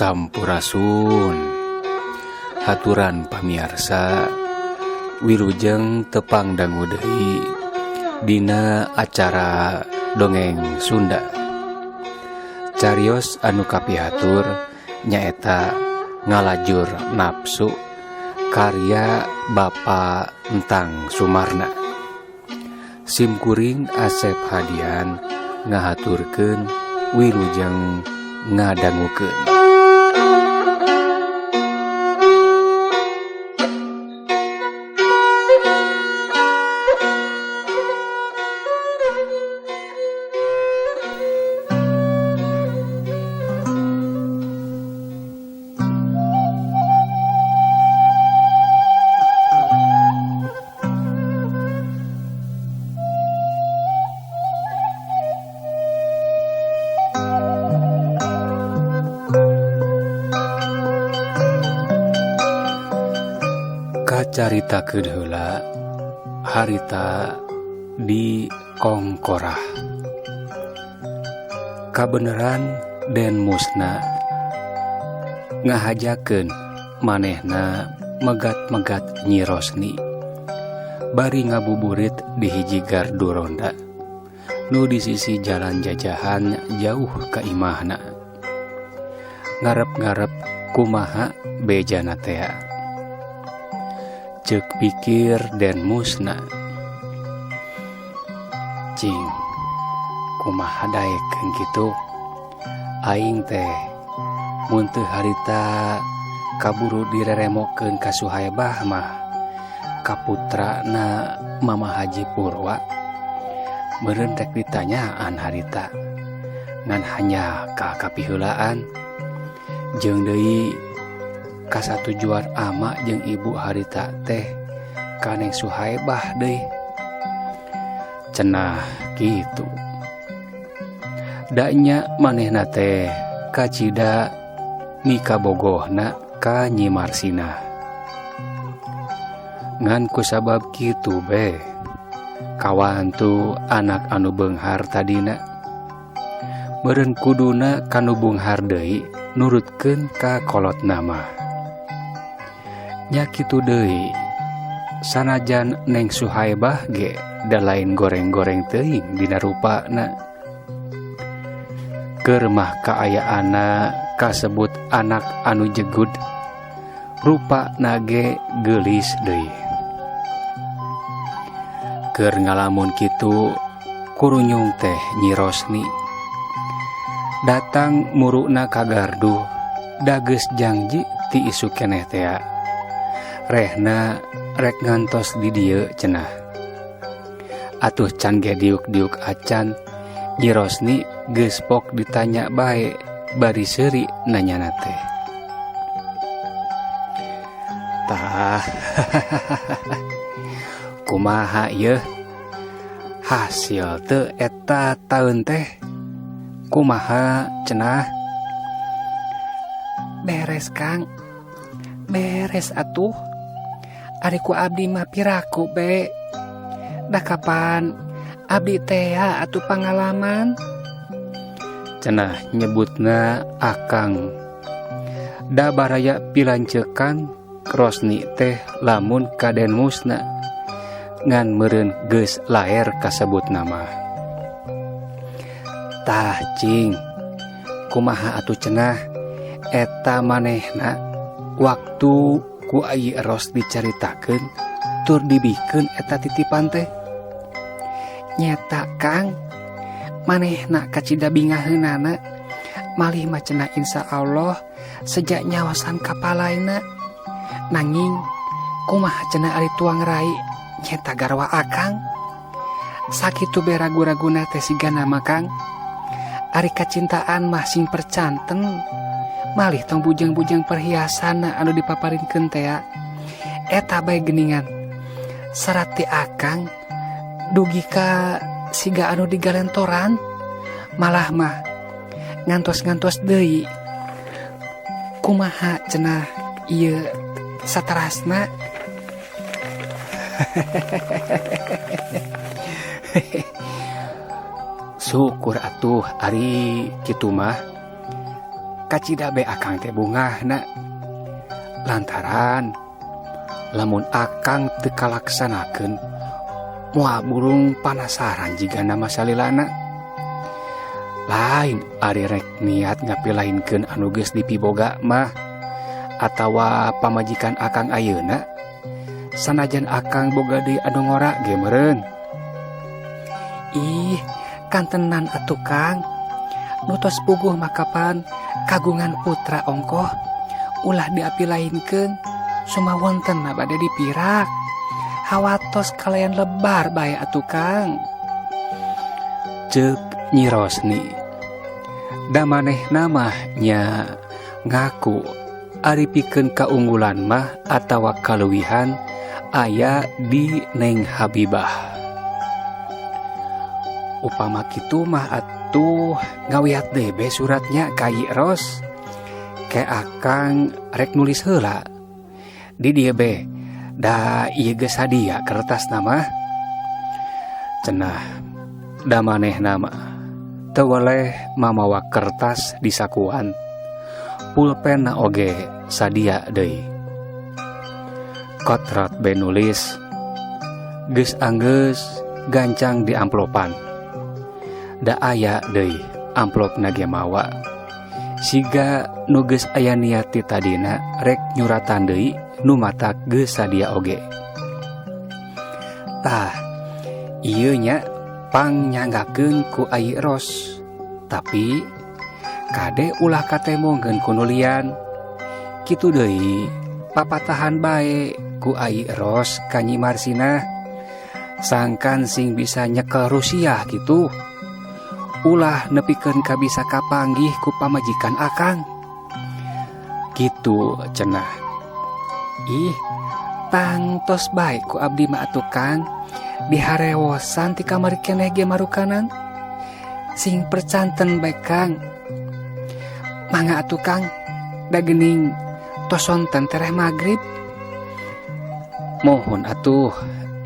Sampurasun. Haturan pamiarsa wilujeng tepang dangu deui dina acara dongeng Sunda. Carios anu kapihatur nyaeta Ngalajur Nafsu karya Bapa Entang Sumarna. Simkuring Asep Hadian ngahaturkeun wilujeng ngadangukeun. Kacaritakeun heula harita di Kongkorah. Kabeneran Den Musna ngahajakeun manehna megat-megat Nyi Rosni bari ngabuburit di hiji gardu ronda nu di sisi jalan jajahan jauh ka imahna. Ngarep-ngarep kumaha bejana tea. Cek pikir Den Musna, cing kumaha daekeun kitu aing teh mun teu harita kaburu direremokeun ka Suhaibah mah ka putrana Mama Haji Purwa meureun rek ditanyaan harita ngan hanya ka kapiheulaan jeung deui kasatujuan ama jeung ibu harita teh kaneng Suhaibah deui cenah kitu. Da nya manehna teh kacida mika bogohna ka Nyi Marsina. Ngan kusabab kitu be kawantu anak anu beunghar tadina meureun kuduna kanu beunghar deui nurutkeun ka kolotna mah. Nya kitu deui sanajan Neng Suhaibah ge da lain goreng-goreng teuing dina rupana. Keur mah kaayaanna kasebut anak anu jegud rupana ge geulis deui. Keur ngalamun kitu kurunyung teh Nyi Rosni datang muruna ka gardu da geus janji ti isu keneh tea rehna rek ngantos di dieu cenah. Atuh can ge diuk-diuk acan Nyi Rosni geus pok ditanya bae bari seuri nanyana teh. Tah kumaha yeuh hasil teu eta taeun teh kumaha cenah? Beres Kang, beres atuh. Ari ku abdi mah piraku be. Da kapan abdi teh atuh pangalaman? Cenah nyebutna Akang. Da baraya pilancekan Rosni teh lamun ka Den Musna ngan meureun geus laer kasebut nama. Tah cing kumaha atuh cenah eta manehna waktu ku Ayi Eros dicaritakeun tur dibikeun eta titipan teh. Nyeta Kang manehna kacida bingaheunana malih mah cenah insyaallah sejak nyawasan kapalaina. Nanging kumaha cenah ari tuang rai nyeta garwa Akang sakitu be ragu-raguna teh sigana mah Kang. Ari kacintaan mah sing percanten malih tong bujang-bujang perhiasan anu dipaparinkeun teh eta bae geuningan sarat ti Akang dugi ka siga anu digalentoran malah mah ngantos-ngantos deui. Kumaha cenah ieu saterasna? Syukur atuh ari kitu mah. kacida be akang teh bungahna. Lantaran lamun akang teu kalaksanakeun moal burung panasaran jika nama salilana. Lain ari rek niat ngapilahinkeun anu geus dipiboga mah atawa pamajikan akang ayeuna sanajan akang boga deui anu ngora ge meureun. Ih, kantenan atuh Kang. Nu tos puguh makapan kagungan putra ongkoh ulah diapilahinkeun suma wonten bade dipirak. Hawatos kalayan lebar bae atuh Kang. Ceuk Nyi Rosni. Da manehna mah nya ngaku ari pikeun kaunggulan mah atawa kaluwihan aya di Neng Habibah. Upama kitu mah atuh ngawiat deui be suratnya ka Nyi Ros. Ke akang rek nulis heula. Di dieu be da ieu geus sadia kertasna mah. Cenah da manehna mah teu weleh mamawa kertas di sakuan. Pulpenna oge sadia deui. Kotrot be nulis geus anggeus gancang di amplopan. Da aya deui amplopna ge mawa. Siga nu geus aya niat ti tadina rek nyuratan deui nu matak geus sadia oge. Tah, ieu nya pang nyanggakeun ku Ai Ros. Tapi kade ulah katemongkeun ku nulian. Kitu deui papatahan bae ku Ai Ros ka Nyi Marsina. Sangkan sing bisa nyekel Rusia kitu. Ulah nepikeun ka bisa kapanggih ku pamajikan akang. Kitu cenah. Ih, tangtos bae ku abdi mah atuh Kang. Diharewosan ti kamari keneh ge marukanan. Sing percanten bae Kang. Mangga atuh Kang, da geuning tos sonten tereh magrib. Mohon atuh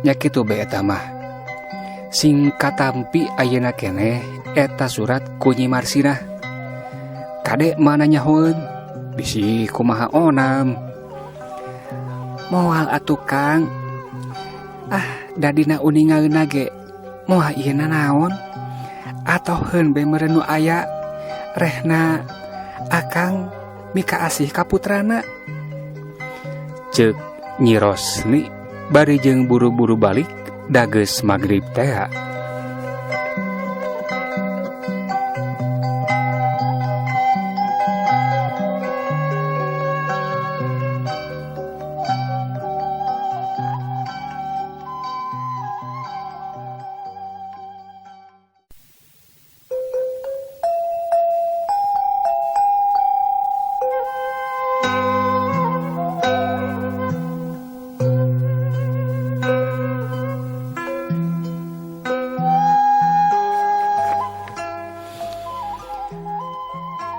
nya kitu bae eta mah. Sing katampi ayeuna keneh eta surat ku Nyi Marsina. Kade mana nyahoeun bisi kumaha onam. Moal atuh Kang. Dadina uningaeuna ge moal ieu naon? Atoheun be meureun nu aya rehna akang mika asih ka putrana. Ceuk Nyi Rosni bari jeung buru-buru balik da geus magrib teh.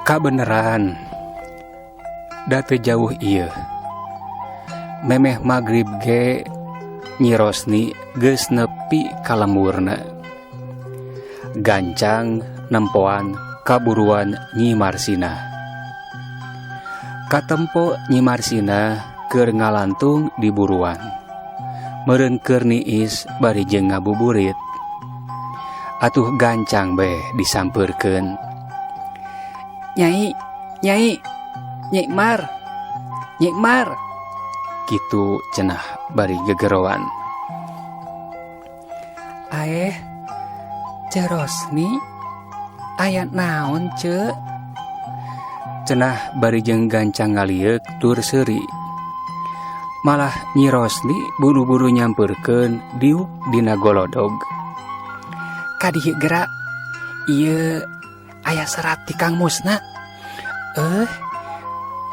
Kabeneran da teu jauh ieu memeh magrib ge Nyi Rosni geus nepi ka lemurna. Gancang nempoan kaburuan Nyi Marsina. Katempo Nyi Marsina keur ngalantung di buruan. Meureun keur niis bari jeung ngabuburit. Atuh gancang be disampeurkeun. Nyai, Nyai, Nyai Mar, Nyai Mar. Kitu cenah bari gegerowan. Aeh, Ce Rosni, aya naon ce? Cenah bari jeung gancang ngalieuk tur seuri. Malah Nyi Rosni buru-buru nyampeurkeun diuk dina golodog. Kadieu geura ieu aya serat ti Kang Musna.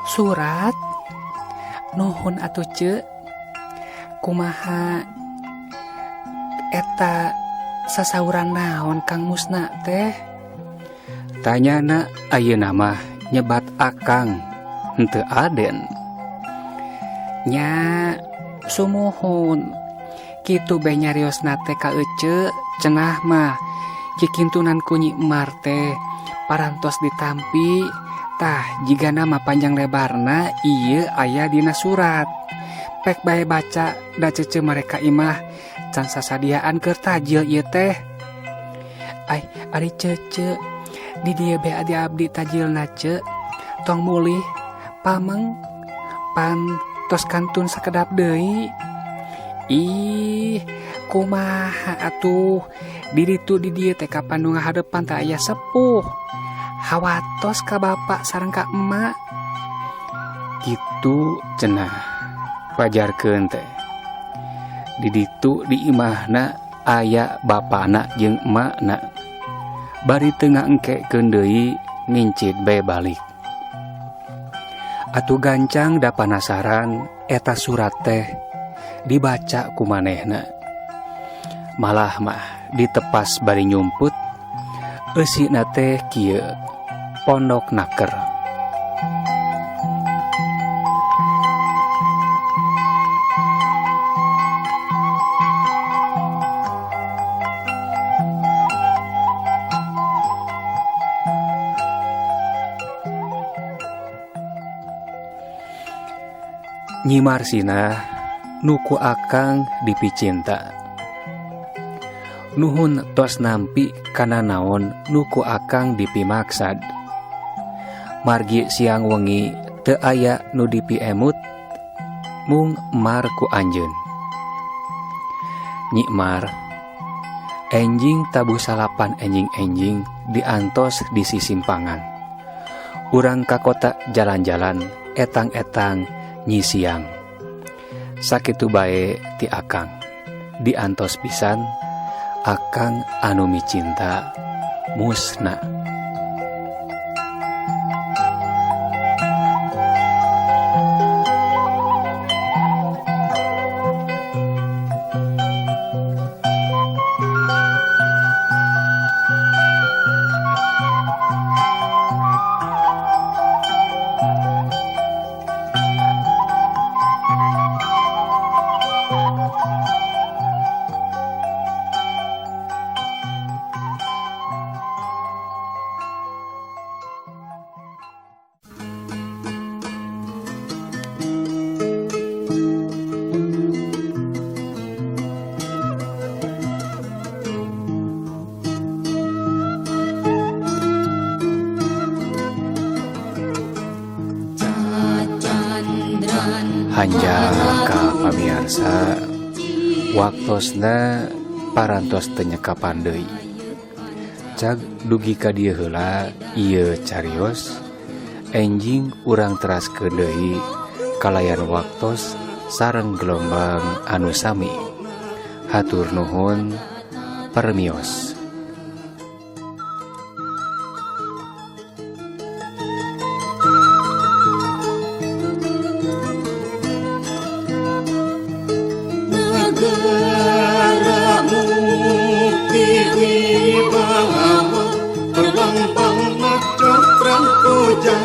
Surat? Nuhun atuh ce. Kumaha eta sasauran naon Kang Musna teh? Tanyana ayeuna mah nyebat akang henteu aden. Nya sumuhun. Kitu be nyariosna teh ka ece cenah mah kikintunan ku Nyi Mar teh parantos ditampi Tah jika nama panjang lebarna iya aya dina surat. Pek bae baca da cece mereka imah can sasadiaan keur tajil ieu teh. Ai ari cece di dieu bae adi abdi tajilna ce. Tong mulih pameng pan tos kantun sakedap deui. Ih kumaha atuh di ditu di dieu teh kapan nu ngahadepan teh aya sepuh. Hawatos ka bapak sareng ka emak gitu cenah pajarkeun teh di ditu di imahna aya bapana jeung emakna bari teu ngaengkekeun deui ngincit bae balik. Atuh gancang da panasaran eta surat teh dibaca ku manehna malah mah ditepas bari nyumput eusina teh kieu pondok naker. Nyi Marsina nuku akang dipicinta. Nuhun tos nampi kana naon nuku akang dipimaksad. Margi siang wengi teu aya nu dipiemut mung Mar ku anjeun. Nyi Mar, enjing tabu salapan enjing-enjing diantos di sisimpangan. Urang ka kota jalan-jalan etang-etang nyi siang. Sakitu bae ti akang diantos pisan akang anu micinta musna. Hanjang ka pamiarsa waktosna parantos teu nyekapan deui. Cag dugi ka dieu heula ieu carios enjing urang teraskeun deui kalayan waktos sareng gelombang anu sami. Hatur nuhun permios. Terbang-bang macam terang kujang